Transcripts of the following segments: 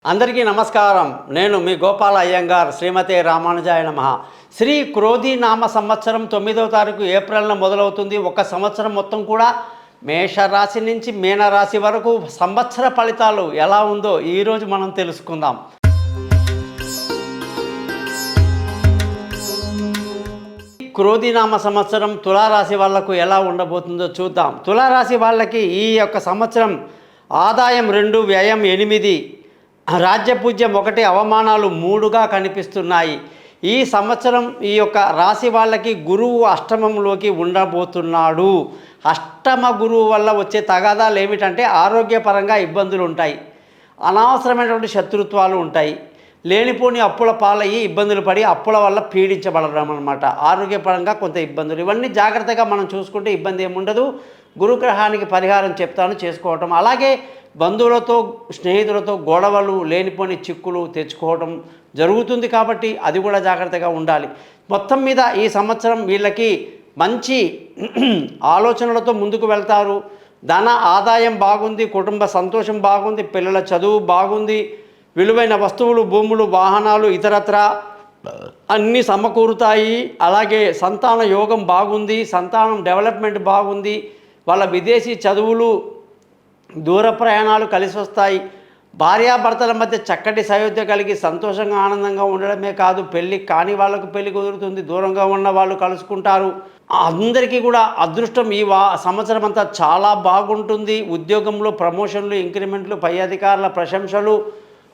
అందరికీ నమస్కారం. నేను మీ గోపాల అయ్యంగార్. శ్రీమతే రామానుజాయ నమః. శ్రీ క్రోధి నామ సంవత్సరం 9వ తారీఖు ఏప్రిల్న మొదలవుతుంది. ఒక సంవత్సరం మొత్తం కూడా మేషరాశి నుంచి మీనరాశి వరకు సంవత్సర ఫలితాలు ఎలా ఉందో ఈరోజు మనం తెలుసుకుందాం. క్రోధినామ సంవత్సరం తులారాశి వాళ్లకు ఎలా ఉండబోతుందో చూద్దాం. తులారాశి వాళ్ళకి ఈ యొక్క సంవత్సరం ఆదాయం 2, వ్యయం 8, రాజ్యపూజ్యం 1, అవమానాలు 3గా కనిపిస్తున్నాయి. ఈ సంవత్సరం ఈ యొక్క రాశి వాళ్ళకి గురువు అష్టమంలోకి ఉండబోతున్నాడు. అష్టమ గురువు వల్ల వచ్చే తగాదాలు ఏమిటంటే ఆరోగ్యపరంగా ఇబ్బందులు ఉంటాయి, అనవసరమైనటువంటి శత్రుత్వాలు ఉంటాయి, లేనిపోని అప్పుల పాలయ్యి ఇబ్బందులు పడి అప్పుల వల్ల పీడించబడడం అనమాట. ఆరోగ్యపరంగా కొంత ఇబ్బందులు, ఇవన్నీ జాగ్రత్తగా మనం చూసుకుంటే ఇబ్బంది ఏముండదు. గురుగ్రహానికి పరిహారం చెప్తాను చేసుకోవటం. అలాగే బంధువులతో స్నేహితులతో గొడవలు లేనిపోని చిక్కులు తెచ్చుకోవడం జరుగుతుంది కాబట్టి అది కూడా జాగ్రత్తగా ఉండాలి. మొత్తం మీద ఈ సంవత్సరం వీళ్ళకి మంచి ఆలోచనలతో ముందుకు వెళ్తారు. ధన ఆదాయం బాగుంది, కుటుంబ సంతోషం బాగుంది, పిల్లల చదువు బాగుంది, విలువైన వస్తువులు, భూములు, వాహనాలు ఇతరత్ర అన్నీ సమకూరుతాయి. అలాగే సంతాన యోగం బాగుంది, సంతానం డెవలప్మెంట్ బాగుంది, వాళ్ళ విదేశీ చదువులు, దూర ప్రయాణాలు కలిసి వస్తాయి. భార్యాభర్తల మధ్య చక్కటి సయోధ్య కలిగి సంతోషంగా ఆనందంగా ఉండడమే కాదు, పెళ్ళి కాని వాళ్ళకు పెళ్ళి కుదురుతుంది, దూరంగా ఉన్న వాళ్ళు కలుసుకుంటారు. అందరికీ కూడా అదృష్టం ఈ సంవత్సరం అంతా చాలా బాగుంటుంది. ఉద్యోగంలో ప్రమోషన్లు, ఇంక్రిమెంట్లు, పై అధికారుల ప్రశంసలు,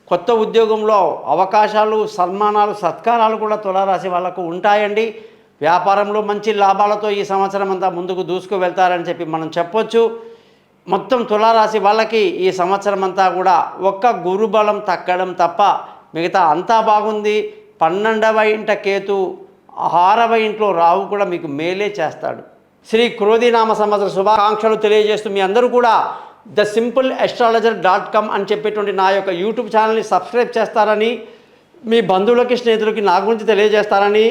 కొత్త ఉద్యోగంలో అవకాశాలు, సన్మానాలు, సత్కారాలు కూడా తులారాశి వాళ్ళకు ఉంటాయండి. వ్యాపారంలో మంచి లాభాలతో ఈ సంవత్సరం అంతా ముందుకు దూసుకు వెళ్తారని చెప్పి మనం చెప్పొచ్చు. మొత్తం తులారాశి వాళ్ళకి ఈ సంవత్సరం అంతా కూడా ఒక్క గురుబలం తగ్గడం తప్ప మిగతా అంతా బాగుంది. 12వ ఇంట కేతు, 6వ ఇంట్లో రాహు కూడా మీకు మేలే చేస్తాడు. శ్రీ క్రోధినామ సంవత్సర శుభాకాంక్షలు తెలియజేస్తూ మీ అందరూ కూడా thesimpleastrologer.com అని చెప్పేటువంటి నా యొక్క యూట్యూబ్ ఛానల్ని సబ్స్క్రైబ్ చేస్తారని, మీ బంధువులకి స్నేహితులకి నా గురించి తెలియజేస్తారని,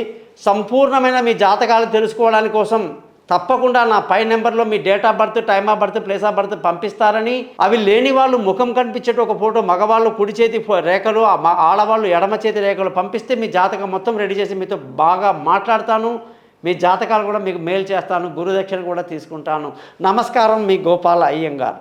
సంపూర్ణమైన మీ జాతకాలు తెలుసుకోవడానికి కోసం తప్పకుండా నా పై నెంబర్లో మీ date of birth, time of birth, place of birth పంపిస్తారని, అవి లేని వాళ్ళు ముఖం కనిపించేట ఒక ఫోటో, మగవాళ్ళు కుడి చేతి రేఖలు, ఆడవాళ్ళు ఎడమ చేతి రేఖలు పంపిస్తే మీ జాతకం మొత్తం రెడీ చేసి మీతో బాగా మాట్లాడతాను. మీ జాతకాలు కూడా మీకు మెయిల్ చేస్తాను, గురుదక్షిణ కూడా తీసుకుంటాను. నమస్కారం, మీ గోపాల అయ్యంగార్.